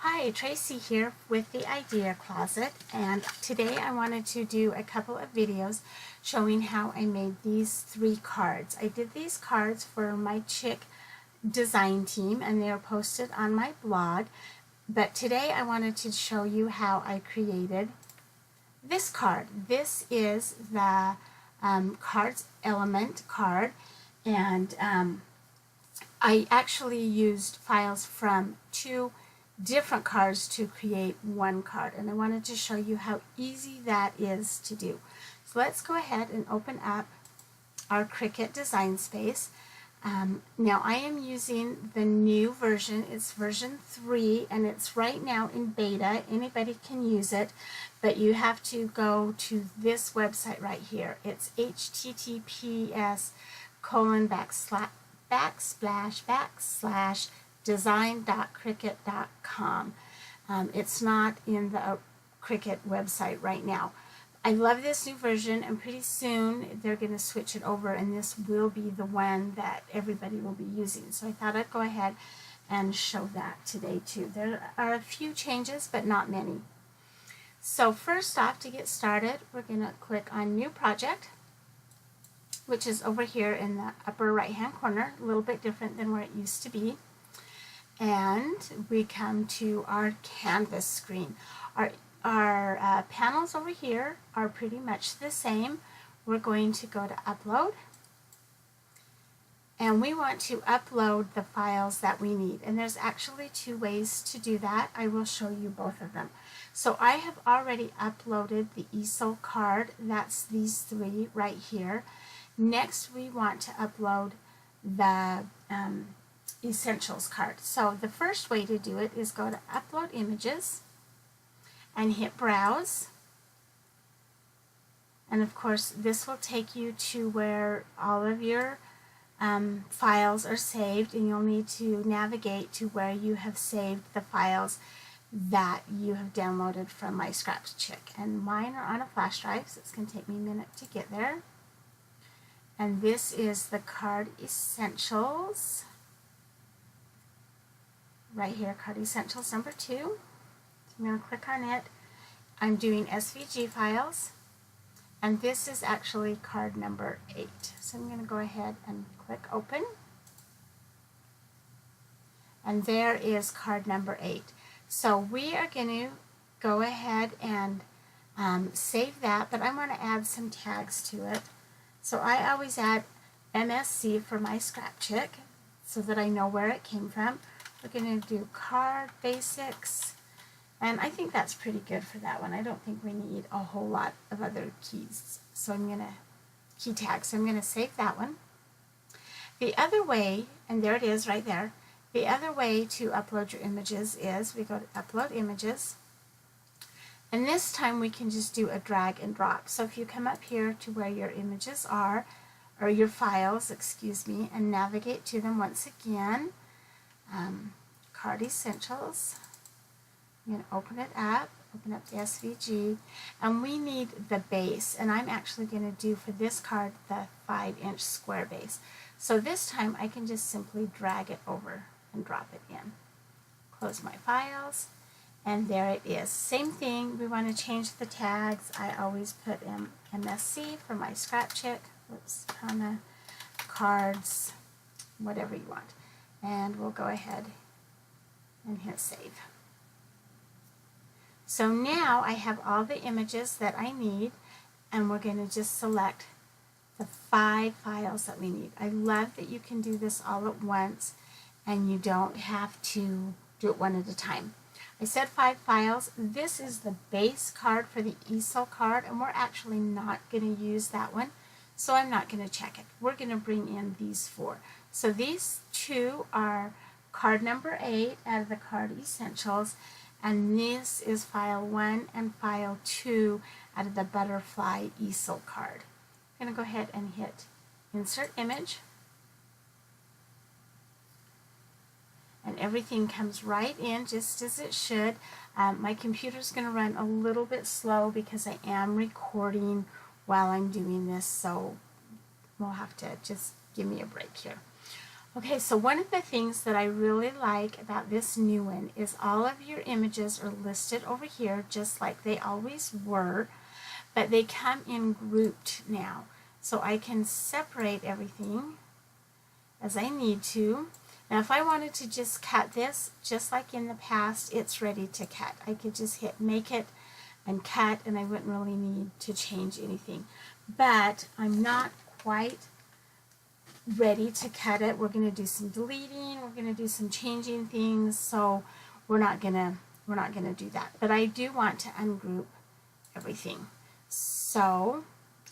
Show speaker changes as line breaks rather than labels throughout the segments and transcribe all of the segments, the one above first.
Hi, Tracy here with the Idea Closet, and today I wanted to do a couple of videos showing how I made these 3 cards. I did these cards for my chick design team and they are posted on my blog, but today I wanted to show you how I created this card. This is the Cards Element card, and I actually used files from 2 different cards to create one card, and I wanted to show you how easy that is to do. So let's go ahead and open up our Cricut Design Space. Now I am using the new version. It's version 3 and it's right now in beta. Anybody can use it, but you have to go to this website right here. It's https://design.cricut.com. It's not in the Cricut website right now. I love this new version, and pretty soon they're going to switch it over, and this will be the one that everybody will be using. So I thought I'd go ahead and show that today too. There are a few changes, but not many. So first off, to get started, we're going to click on New Project, which is over here in the upper right hand corner, a little bit different than where it used to be. And we come to our canvas screen. Our panels over here are pretty much the same. We're going to go to Upload, and we want to upload the files that we need. And there's actually 2 ways to do that. I will show you both of them. So I have already uploaded the easel card. That's these 3 right here. Next, we want to upload the Essentials card. So the first way to do it is go to Upload Images and hit Browse. And of course, this will take you to where all of your files are saved, and you'll need to navigate to where you have saved the files that you have downloaded from my Scratch Chick. And mine are on a flash drive, so it's going to take me a minute to get there. And this is the Card Essentials. Right here, Card Essentials number 2. So I'm going to click on it. I'm doing SVG files, and this is actually card number 8. So I'm going to go ahead and click Open. And there is card number 8. So we are going to go ahead and save that, but I want to add some tags to it. So I always add MSC for my Scrap Chick so that I know where it came from. We're going to do Card Basics, and I think that's pretty good for that one. I don't think we need a whole lot of other keys. So I'm going to key tag. So I'm going to save that one. The other way, and there it is right there, the other way to upload your images is we go to Upload Images, and this time we can just do a drag and drop. So if you come up here to where your images are, or your files, excuse me, and navigate to them once again, Card Essentials, I'm going to open it up, open up the SVG, and we need the base, and I'm actually going to do for this card the 5-inch square base. So this time I can just simply drag it over and drop it in. Close my files, and there it is. Same thing, we want to change the tags. I always put MSC for my Scrap Chick, comma, cards, whatever you want. And we'll go ahead and hit Save. So now I have all the images that I need, and we're going to just select the 5 files that we need. I love that you can do this all at once, and you don't have to do it one at a time. I said 5 files. This is the base card for the easel card, and we're actually not going to use that one, so I'm not going to check it. We're going to bring in these 4. So these 2 are card number 8 out of the Card Essentials, and this is file 1 and file 2 out of the Butterfly Easel card. I'm going to go ahead and hit Insert Image, and everything comes right in just as it should. My computer's going to run a little bit slow because I am recording while I'm doing this, so we'll have to just give me a break here. Okay, so one of the things that I really like about this new one is all of your images are listed over here just like they always were, but they come in grouped now. So I can separate everything as I need to. Now if I wanted to just cut this, just like in the past, it's ready to cut. I could just hit make it and cut, and I wouldn't really need to change anything. But I'm not quite ready to cut it. We're going to do some deleting, we're going to do some changing things, so we're not going to do that. But I do want to ungroup everything. So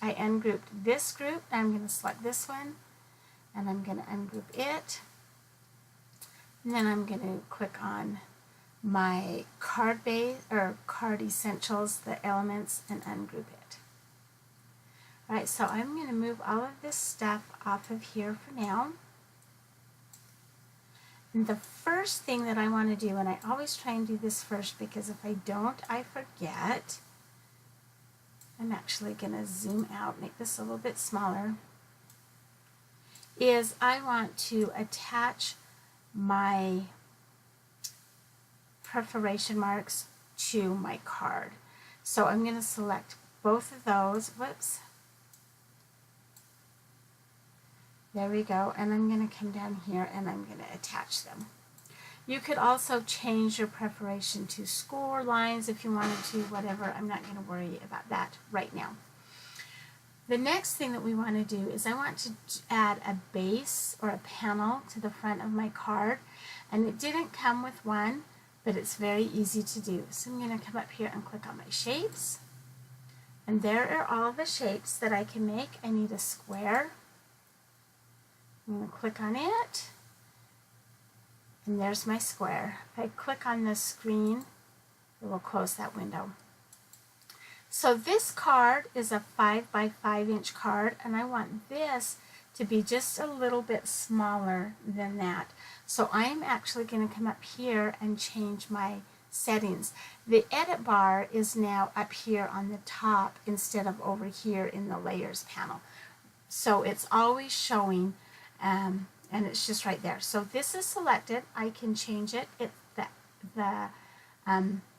I ungrouped this group, and I'm going to select this one, and I'm going to ungroup it. And then I'm going to click on my card base or card essentials, the elements, and ungroup it. Alright, so I'm going to move all of this stuff off of here for now. And the first thing that I want to do, and I always try and do this first because if I don't, I forget. I'm actually going to zoom out, make this a little bit smaller, is I want to attach my perforation marks to my card. So I'm going to select both of those. Whoops. There we go. And I'm going to come down here and I'm going to attach them. You could also change your perforation to score lines if you wanted to, whatever. I'm not going to worry about that right now. The next thing that we want to do is I want to add a base or a panel to the front of my card. And it didn't come with one, but it's very easy to do. So I'm going to come up here and click on my shapes. And there are all the shapes that I can make. I need a square. I'm going to click on it. And there's my square. If I click on the screen, it will close that window. So this card is a 5 by 5 inch card, and I want this to be just a little bit smaller than that. So I'm actually going to come up here and change my settings. The edit bar is now up here on the top instead of over here in the layers panel. So it's always showing, and it's just right there. So this is selected. I can change it. The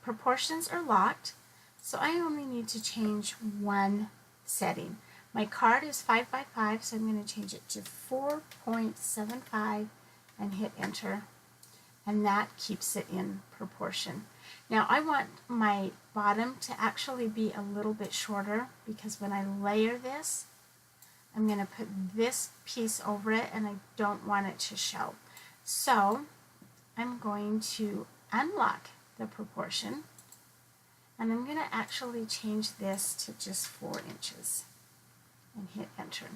proportions are locked. So I only need to change one setting. My card is 5 by 5, so I'm going to change it to 4.75 and hit enter. And that keeps it in proportion. Now I want my bottom to actually be a little bit shorter because when I layer this, I'm going to put this piece over it and I don't want it to show. So I'm going to unlock the proportion. And I'm going to actually change this to just 4 inches and hit enter.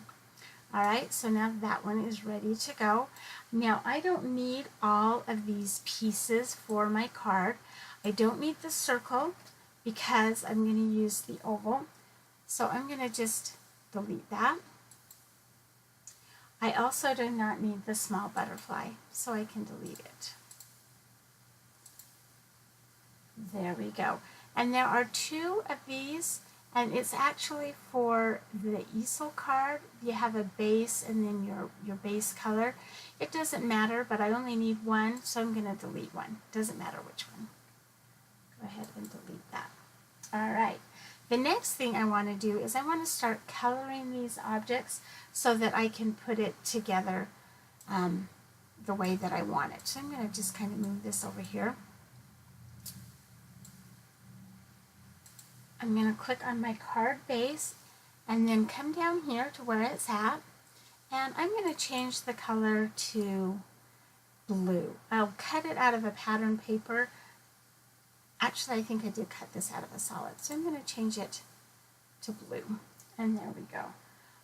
Alright, so now that one is ready to go. Now I don't need all of these pieces for my card. I don't need the circle because I'm going to use the oval. So I'm going to just delete that. I also do not need the small butterfly, so I can delete it. There we go. And there are 2 of these, and it's actually for the easel card. You have a base and then your base color. It doesn't matter, but I only need one, so I'm going to delete one. Doesn't matter which one. Go ahead and delete that. All right. The next thing I want to do is I want to start coloring these objects so that I can put it together the way that I want it. So I'm going to just kind of move this over here. I'm going to click on my card base and then come down here to where it's at, and I'm going to change the color to blue. I'll cut it out of a pattern paper. Actually, I think I did cut this out of a solid, so I'm going to change it to blue, and there we go.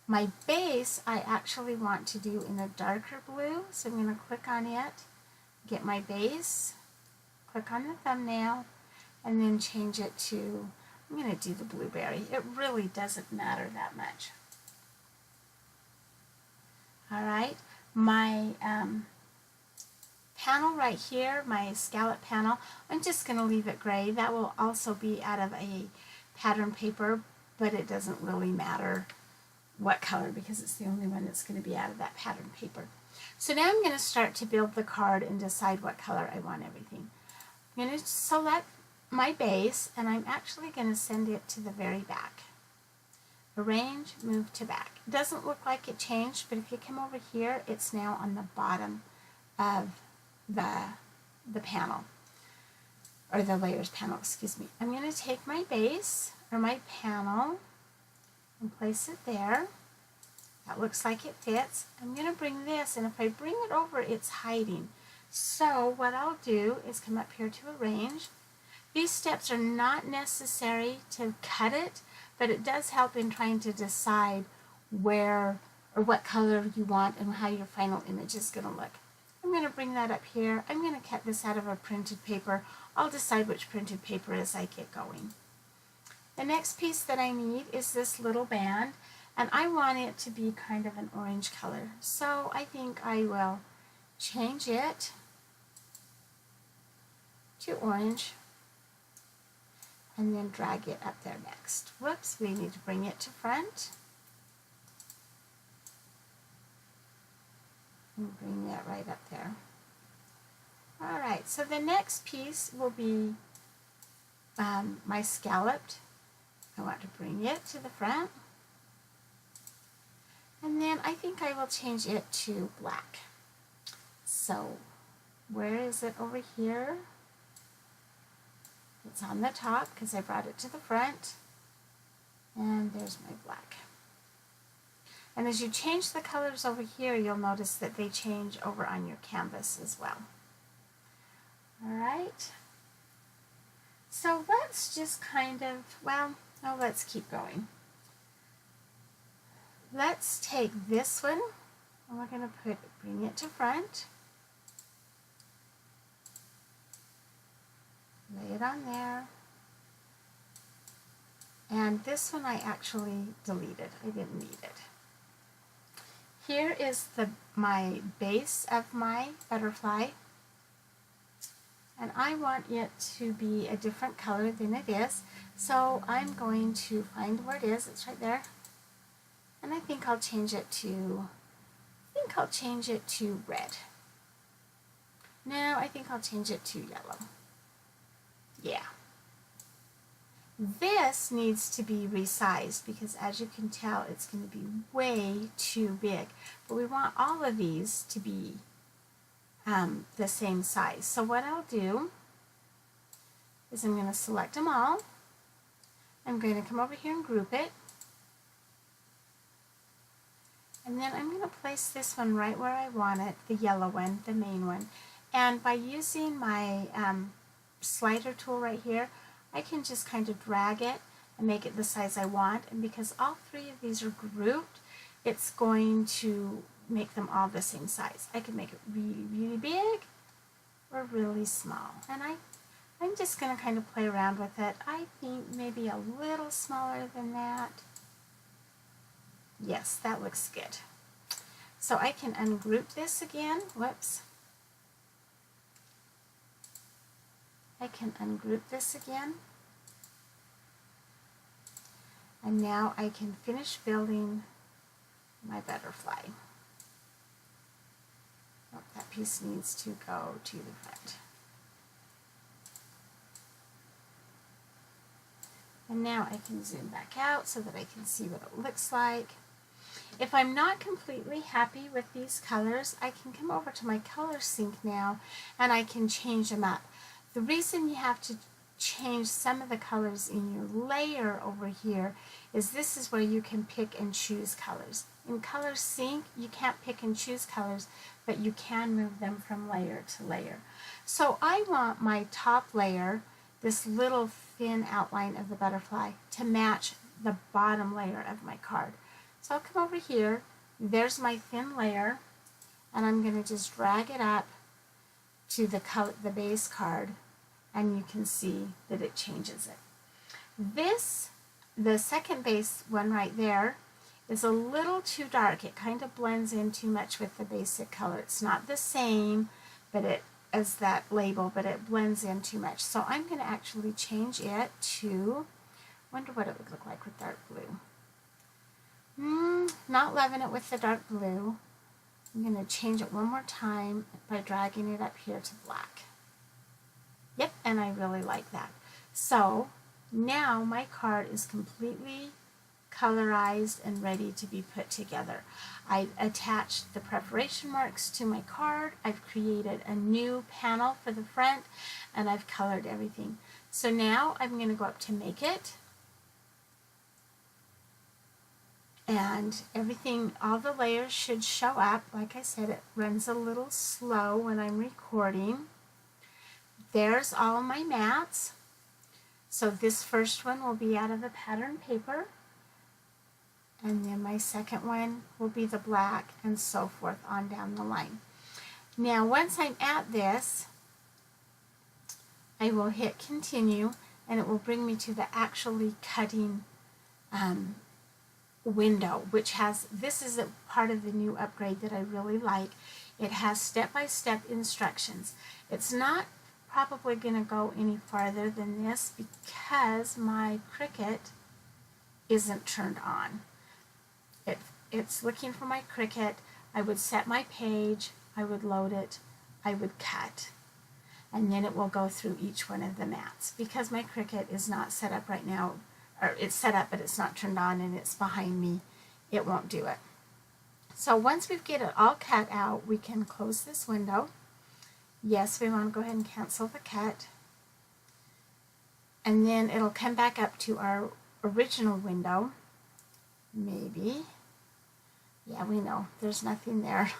My base I actually want to do in a darker blue, so I'm going to click on it, get my base, click on the thumbnail, and then change it to, I'm going to do the blueberry. It really doesn't matter that much. Alright, my panel right here, my scallop panel, I'm just going to leave it gray. That will also be out of a pattern paper, but it doesn't really matter what color because it's the only one that's going to be out of that pattern paper. So now I'm going to start to build the card and decide what color I want everything. I'm going to select my base, and I'm actually going to send it to the very back. Arrange, move to back. It doesn't look like it changed, but if you come over here, it's now on the bottom of the panel, or the layers panel, excuse me. I'm going to take my base, or my panel, and place it there. That looks like it fits. I'm going to bring this, and if I bring it over, it's hiding. So what I'll do is come up here to arrange. These steps are not necessary to cut it, but it does help in trying to decide where or what color you want and how your final image is going to look. I'm going to bring that up here. I'm going to cut this out of a printed paper. I'll decide which printed paper as I get going. The next piece that I need is this little band, and I want it to be kind of an orange color. So I think I will change it to orange, and then drag it up there next. Whoops, we need to bring it to front. And bring that right up there. Alright, so the next piece will be my scalloped. I want to bring it to the front. And then I think I will change it to black. So, where is it over here? It's on the top because I brought it to the front, and there's my black. And as you change the colors over here, you'll notice that they change over on your canvas as well. Alright, so let's just kind of, well, no, let's keep going. Let's take this one, and we're going to bring it to front. Lay it on there. And this one I actually deleted. I didn't need it. Here is my base of my butterfly. And I want it to be a different color than it is. So I'm going to find where it is. It's right there. And I think I'll change it to red. No, I think I'll change it to yellow. Yeah. This needs to be resized because, as you can tell, it's going to be way too big. But we want all of these to be the same size. So what I'll do is I'm going to select them all. I'm going to come over here and group it. And then I'm going to place this one right where I want it, the yellow one, the main one. And by using my slider tool right here, I can just kind of drag it and make it the size I want. And because all three of these are grouped, it's going to make them all the same size. I can make it really, really big or really small. And I'm just going to kind of play around with it. I think maybe a little smaller than that. Yes, that looks good. So I can ungroup this again. Whoops. I can ungroup this again. And now I can finish building my butterfly. Oh, that piece needs to go to the front. And now I can zoom back out so that I can see what it looks like. If I'm not completely happy with these colors, I can come over to my color sync now and I can change them up. The reason you have to change some of the colors in your layer over here is this is where you can pick and choose colors. In color sync, you can't pick and choose colors, but you can move them from layer to layer. So I want my top layer, this little thin outline of the butterfly, to match the bottom layer of my card. So I'll come over here, there's my thin layer, and I'm going to just drag it up to the base card, and you can see that it changes it. The second base one right there, is a little too dark. It kind of blends in too much with the basic color. It's not the same as that label, but it blends in too much. So I'm going to actually change it to, wonder what it would look like with dark blue. Not loving it with the dark blue. I'm going to change it one more time by dragging it up here to black. Yep, and I really like that. So now my card is completely colorized and ready to be put together. I've attached the preparation marks to my card. I've created a new panel for the front, and I've colored everything. So now I'm going to go up to Make It. And everything, all the layers should show up. Like I said, it runs a little slow when I'm recording. There's all my mats. So this first one will be out of the pattern paper. And then my second one will be the black, and so forth on down the line. Now once I'm at this, I will hit continue, and it will bring me to the actually cutting window, which has, this is a part of the new upgrade that I really like. It has step-by-step instructions. It's not probably going to go any farther than this because my Cricut isn't turned on. It's looking for my Cricut. I would set my page, I would load it, I would cut, and then it will go through each one of the mats. Because my Cricut is not set up right now, or it's set up but it's not turned on and it's behind me, it won't do it. So once we get it all cut out, we can close this window. Yes, we want to go ahead and cancel the cut. And then it'll come back up to our original window. Maybe. Yeah, we know. There's nothing there.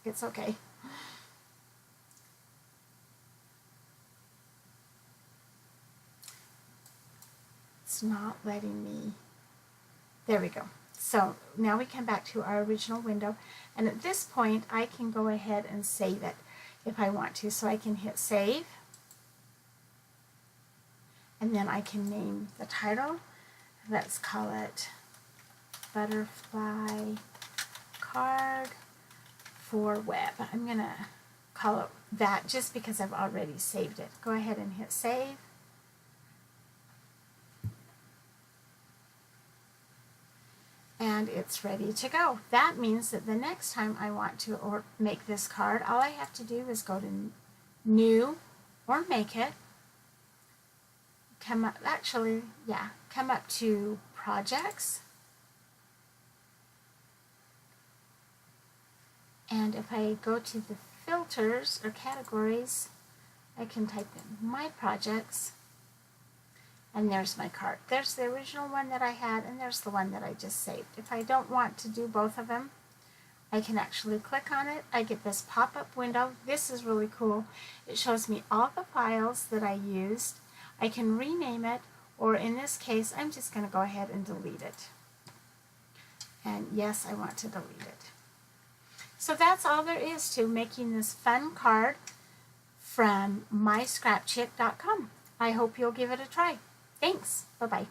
It's okay. It's not letting me. There we go. So now we come back to our original window. And at this point, I can go ahead and save it if I want to. So I can hit save. And then I can name the title. Let's call it Butterfly Card for Web. I'm going to call it that just because I've already saved it. Go ahead and hit save. And it's ready to go. That means that the next time I want to make this card, all I have to do is go to New or Make It. Come up, come up to Projects. And if I go to the filters or categories, I can type in My Projects. And there's my card. There's the original one that I had, and there's the one that I just saved. If I don't want to do both of them, I can actually click on it. I get this pop-up window. This is really cool. It shows me all the files that I used. I can rename it, or in this case, I'm just going to go ahead and delete it. And yes, I want to delete it. So that's all there is to making this fun card from myscrapchick.com. I hope you'll give it a try. Thanks. Bye-bye.